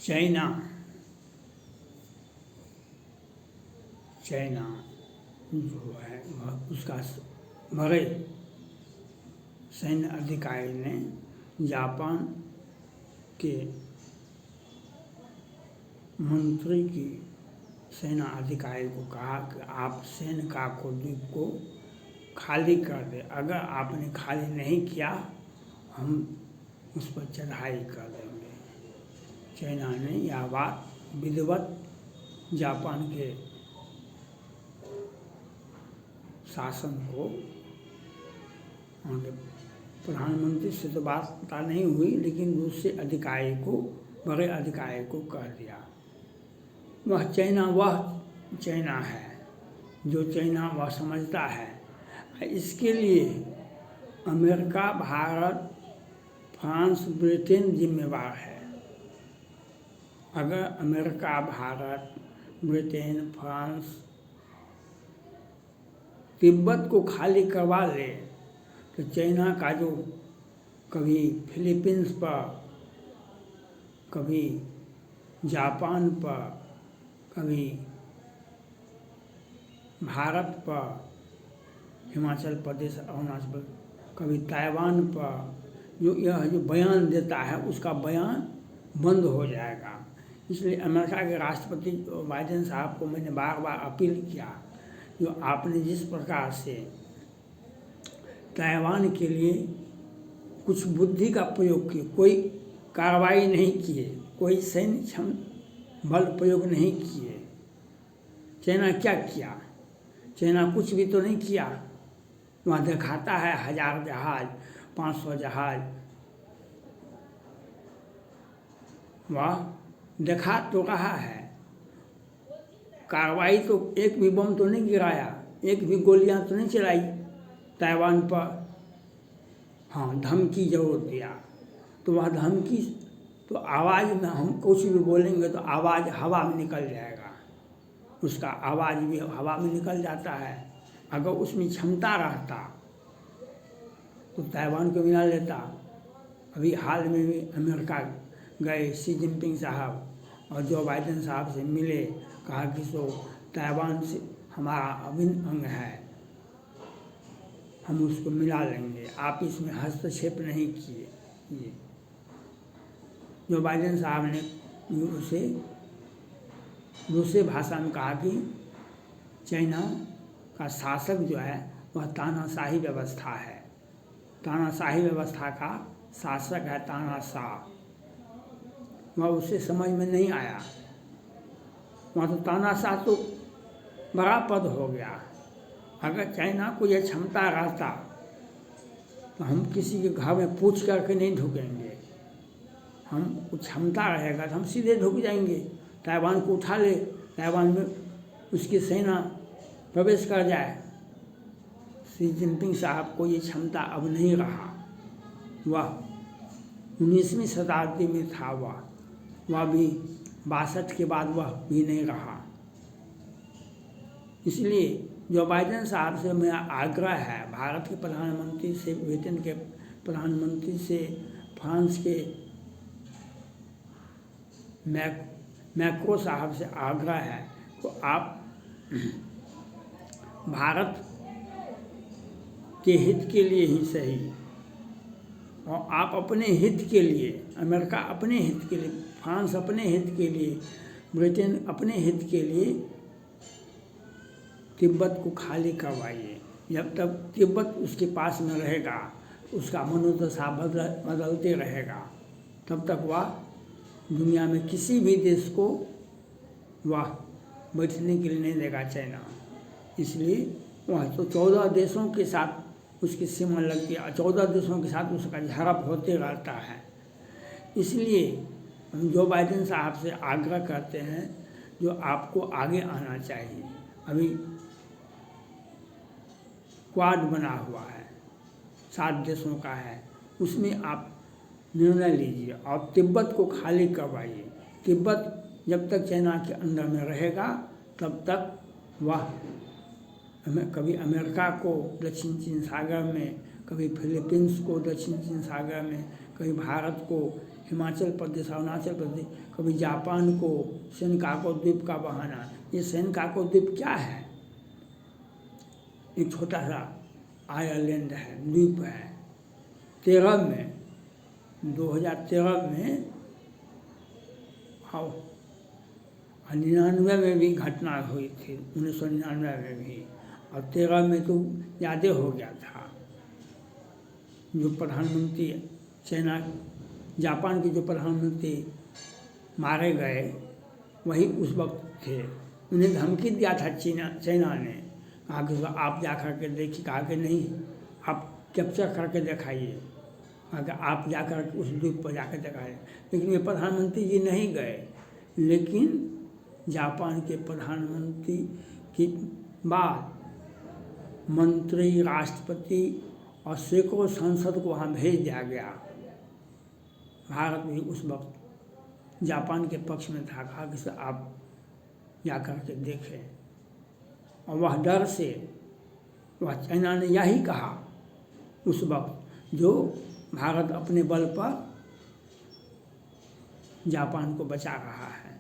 China जो है उसका बड़े सैन्य अधिकारी ने जापान के मंत्री की सेना अधिकारी को कहा कि आप सेनकाकू द्वीप को खाली कर दे, अगर आपने खाली नहीं किया हम उस पर चढ़ाई कर देंगे। चाइना ने यह बात विधिवत जापान के शासन को, उनके प्रधानमंत्री से तो बात पता नहीं हुई, लेकिन दूसरे अधिकारी को, बड़े अधिकारी को कह दिया। वह चाइना है जो चाइना वह समझता है। इसके लिए अमेरिका, भारत, फ्रांस, ब्रिटेन जिम्मेवार है। अगर America, Bharat, Britain, France Tibet को खाली करवा ले तो चाइना का जो कभी फिलीपींस पर, कभी जापान पर, कभी भारत पर, हिमाचल प्रदेश, अरुणाचल प्रदेश, कभी ताइवान पर जो बयान देता है उसका बयान बंद हो जाएगा। इसलिए अमेरिका के राष्ट्रपति बाइडेन साहब को मैंने बार बार अपील किया, जो आपने जिस प्रकार से ताइवान के लिए कुछ बुद्धि का प्रयोग किए, कोई कार्रवाई नहीं किए, कोई सैन्य बल प्रयोग नहीं किए। चाइना क्या किया? चाइना कुछ भी तो नहीं किया। वहाँ दिखाता है 1000 जहाज, 500 जहाज, वह दिखा तो रहा है, कार्रवाई तो एक भी बम तो नहीं गिराया, एक भी गोलियां तो नहीं चलाई ताइवान पर। हाँ, धमकी जरूर दिया। तो वह धमकी तो आवाज़ में हम कुछ भी बोलेंगे तो आवाज़ हवा में निकल जाएगा, उसका आवाज़ भी हवा में निकल जाता है। अगर उसमें क्षमता रहता तो ताइवान को मिला लेता। अभी हाल में भी अमेरिका गए शी जिनपिंग साहब और जो बाइडेन साहब से मिले, कहा कि सो ताइवान से हमारा अभिन्न अंग है, हम उसको मिला लेंगे, आप इसमें हस्तक्षेप नहीं किए। ये जो बाइडेन साहब ने उसे दूसरे भाषा में कहा कि चाइना का शासक जो है वह तानाशाही व्यवस्था है, तानाशाही व्यवस्था का शासक है तानाशाह। वह उसे समझ में नहीं आया। वहाँ तो तानाशाह तो बड़ा पद हो गया। अगर चाइना को यह क्षमता रहता तो हम किसी के घर में पूछ करके नहीं ढुकेंगे, हम क्षमता रहेगा तो हम सीधे ढुक जाएंगे, ताइवान को उठा ले, ताइवान में उसकी सेना प्रवेश कर जाए। शी जिनपिंग साहब को ये क्षमता अब नहीं रहा। वह 19वीं शताब्दी में था, वह भी 62 के बाद वह भी नहीं रहा। इसलिए जो बाइडेन साहब से मेरा आग्रह है, भारत के प्रधानमंत्री से, ब्रिटेन के प्रधानमंत्री से, फ्रांस के मैक्रो साहब से आग्रह है तो आप भारत के हित के लिए ही सही, और आप अपने हित के लिए, अमेरिका अपने हित के लिए, फ्रांस अपने हित के लिए, ब्रिटेन अपने हित के लिए तिब्बत को खाली करवाइए। जब तक तिब्बत उसके पास में रहेगा, उसका मनोदशा बदलते रहेगा, तब तक वह दुनिया में किसी भी देश को वह बैठने के लिए नहीं देगा चाइना। इसलिए वह तो 14 देशों के साथ उसकी सीमा लगती है, 14 देशों के साथ उसका झड़प होते रहता है। इसलिए हम जो बाइडेन साहब से आग्रह करते हैं, जो आपको आगे आना चाहिए। अभी क्वाड बना हुआ है, 7 देशों का है, उसमें आप निर्णय लीजिए और तिब्बत को खाली करवाइए। तिब्बत जब तक चाइना के अंदर में रहेगा तब तक वह कभी अमेरिका को दक्षिण चीन सागर में, कभी फिलीपींस को दक्षिण चीन सागर में, कभी भारत को हिमाचल प्रदेश, अरुणाचल प्रदेश, कभी जापान को सेनकाकू द्वीप का बहाना। ये सेनकाकू द्वीप क्या है? एक छोटा सा आइलैंड है, द्वीप है। 2013 में और 99 में भी घटना हुई थी, 1999 में भी, और 13 में तो ज़्यादा हो गया था। जो प्रधानमंत्री चाइना, जापान के जो प्रधानमंत्री मारे गए वही उस वक्त थे। उन्हें धमकी दिया था चाइना ने, कहा कि आप जा कर के देखिए, कहा कि नहीं आप कैप्चर करके दिखाइए, कहा कि आप जा कर उस द्वीप पर जाकर दिखाइए। लेकिन ये प्रधानमंत्री जी नहीं गए। लेकिन जापान के प्रधानमंत्री के बाद मंत्री, राष्ट्रपति और सैकड़ों सांसद को वहाँ भेज दिया गया। भारत भी उस वक्त जापान के पक्ष में था, कहा कि सर आप जा कर के देखें। और वह डर से, वह चाइना ने यही कहा उस वक्त, जो भारत अपने बल पर जापान को बचा रहा है।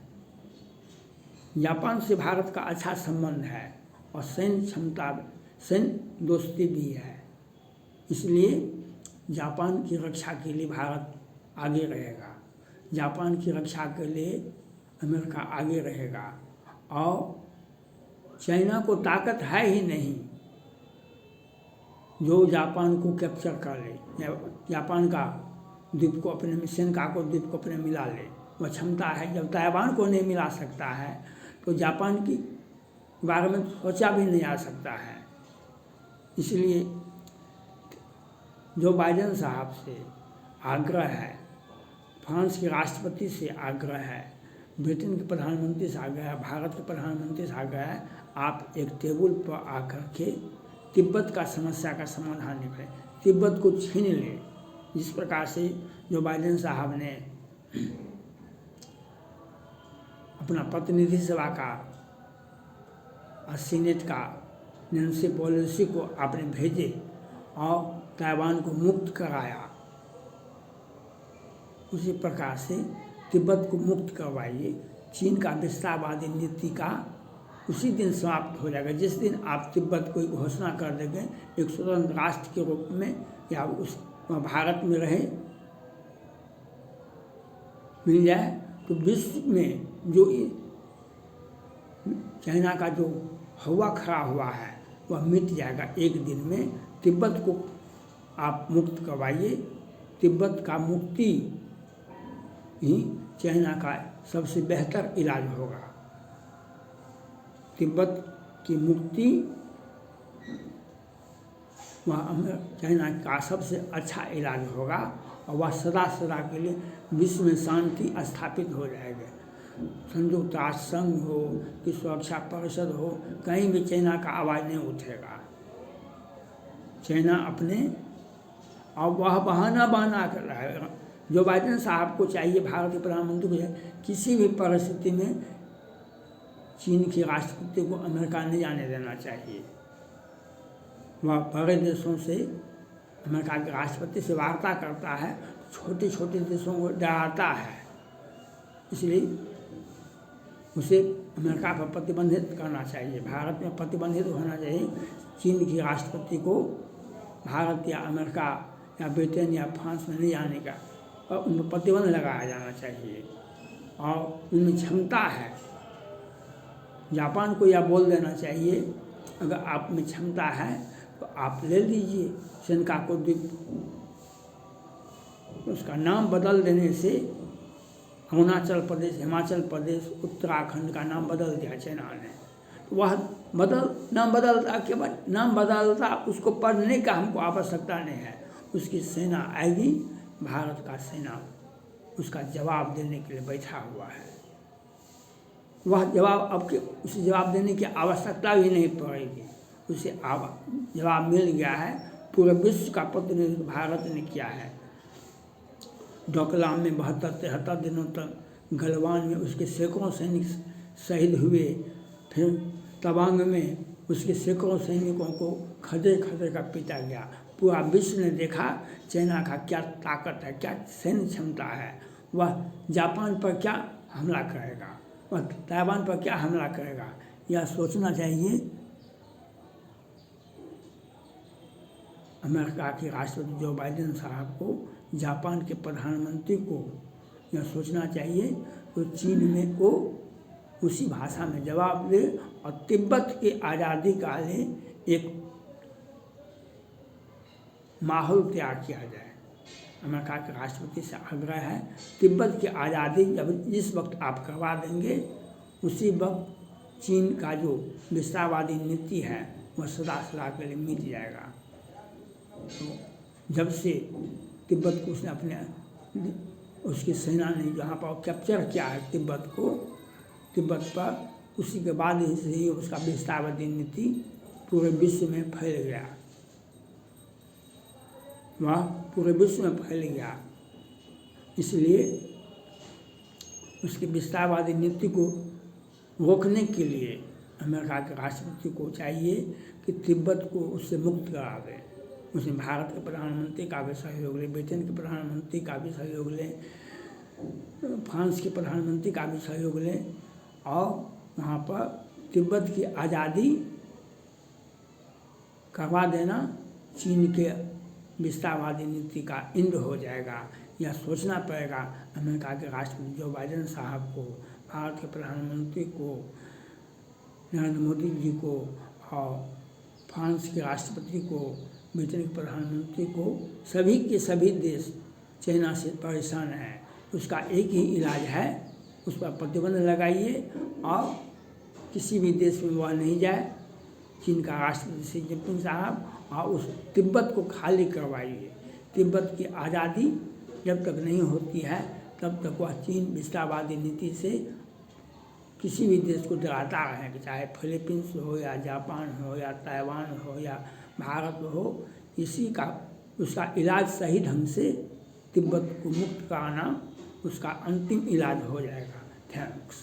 जापान से भारत का अच्छा संबंध है और सैन्य क्षमता, सैन्य दोस्ती भी है। इसलिए जापान की रक्षा के लिए भारत आगे रहेगा, जापान की रक्षा के लिए अमेरिका आगे रहेगा। और चाइना को ताकत है ही नहीं जो जापान को कैप्चर कर ले, जापान का द्वीप को अपने में, सेनकाकू द्वीप को अपने मिला ले। वह क्षमता है। जब ताइवान को नहीं मिला सकता है तो जापान की बारे में सोचा भी नहीं आ सकता है। इसलिए जो बाइडेन साहब से आग्रह है, फ्रांस के राष्ट्रपति से आग्रह है, ब्रिटेन के प्रधानमंत्री से आग्रह है, भारत के प्रधानमंत्री से आग्रह है, आप एक टेबल पर आकर के तिब्बत का समस्या का समाधान निकालें, तिब्बत को छीन लें। जिस प्रकार से जो बाइडेन साहब ने अपना प्रतिनिधि सभा का और सीनेट का नैन्सी पेलोसी को आपने भेजे और ताइवान को मुक्त कराया, उसी प्रकार से तिब्बत को मुक्त करवाइए। चीन का विस्तारवादी नीति का उसी दिन समाप्त हो जाएगा जिस दिन आप तिब्बत को घोषणा कर देंगे एक स्वतंत्र राष्ट्र के रूप में, या उस भारत में रहे, मिल जाए, तो विश्व में जो चाइना का जो हवा खड़ा हुआ है वह मिट जाएगा एक दिन में। तिब्बत को आप मुक्त करवाइए। तिब्बत का मुक्ति ही चाइना का सबसे बेहतर इलाज होगा। तिब्बत की मुक्ति वह चाइना का सबसे अच्छा इलाज होगा और वह सदा सदा के लिए विश्व में शांति स्थापित हो जाएगी। संयुक्त राष्ट्र संघ हो कि सुरक्षा परिषद हो, कहीं भी चाइना का आवाज़ नहीं उठेगा। चाइना अपने, और वह बहाना कर रहा है। जो बाइडेन साहब को चाहिए, भारत के प्रधानमंत्री को चाहिए, किसी भी परिस्थिति में चीन के राष्ट्रपति को अमेरिका नहीं जाने देना चाहिए। वह बड़े देशों से, अमेरिका के राष्ट्रपति से वार्ता करता है, छोटे छोटे देशों को डराता है। इसलिए उसे अमेरिका पर प्रतिबंधित करना चाहिए, भारत में प्रतिबंधित होना चाहिए। चीन के राष्ट्रपति को भारत या अमेरिका या ब्रिटेन या फ्रांस में नहीं जाने का, और उन पर प्रतिबंध लगाया जाना चाहिए। और उनमें क्षमता है। जापान को यह बोल देना चाहिए, अगर आप में क्षमता है तो आप ले लीजिए सेनकाकू द्वीप। उसका नाम बदल देने से अरुणाचल प्रदेश, हिमाचल प्रदेश, उत्तराखंड का नाम बदल दिया चाइना ने। तो वह नाम बदलता, केवल नाम बदलता, उसको पढ़ने का हमको आवश्यकता नहीं है। उसकी सेना आएगी, भारत का सेना उसका जवाब देने के लिए बैठा हुआ है। वह जवाब आपके, उसे जवाब देने की आवश्यकता भी नहीं पड़ेगी। उसे जवाब मिल गया है। पूरे विश्व का प्रतिनिधित्व भारत ने किया है। डोकलाम में 72-73 दिनों तक, गलवान में उसके सैकड़ों सैनिक शहीद हुए। फिर तवांग में उसके सैकड़ों सैनिकों को खदे खदे का पीटा गया। पूरा विश्व ने देखा चाइना का क्या ताकत है, क्या सैन्य क्षमता है। वह जापान पर क्या हमला करेगा, वह ताइवान पर क्या हमला करेगा, यह सोचना चाहिए अमेरिका के राष्ट्रपति जो बाइडेन साहब को, जापान के प्रधानमंत्री को यह सोचना चाहिए तो चीन में वो उसी भाषा में जवाब दे और तिब्बत की आज़ादी का लिए एक माहौल तैयार किया जाए। अमेरिका के राष्ट्रपति से आग्रह है, तिब्बत की आज़ादी जब जिस वक्त आप करवा देंगे उसी वक्त चीन का जो विस्तारवादी नीति है वह सदा सदा के लिए मिट जाएगा। तो जब से तिब्बत को उसने अपने उसकी सेना ने जहाँ पर कैप्चर किया है तिब्बत को, तिब्बत पर, उसी के बाद से ही उसका विस्तारवादी नीति पूरे विश्व में फैल गया, वह पूरे विश्व में फैल गया। इसलिए उसकी विस्तारवादी नीति को रोकने के लिए अमेरिका के राष्ट्रपति को चाहिए कि तिब्बत को उससे मुक्त करा दे। उसने भारत के प्रधानमंत्री का भी सहयोग ले, ब्रिटेन के प्रधानमंत्री का भी सहयोग ले, फ्रांस के प्रधानमंत्री का भी सहयोग ले और वहाँ पर तिब्बत की आज़ादी करवा देना चीन के विस्तारवादी नीति का इंद हो जाएगा। यह सोचना पड़ेगा अमेरिका के राष्ट्रपति जो बाइडेन साहब को, भारत के प्रधानमंत्री को, नरेंद्र मोदी जी को और फ्रांस के राष्ट्रपति को, ब्रिटेन के प्रधानमंत्री को। सभी के सभी देश चाइना से परेशान हैं, उसका एक ही इलाज है, उस पर प्रतिबंध लगाइए और किसी भी देश में वह नहीं जाए, चीन का राष्ट्रपति शी जिनपिंग साहब, और उस तिब्बत को खाली करवाइए। तिब्बत की आज़ादी जब तक नहीं होती है तब तक वह चीन विस्तारवादी नीति से किसी भी देश को डराता है, कि चाहे फिलीपींस हो या जापान हो या ताइवान हो या भारत हो, इसी का उसका इलाज सही ढंग से तिब्बत को मुक्त कराना उसका अंतिम इलाज हो जाएगा। थैंक्स।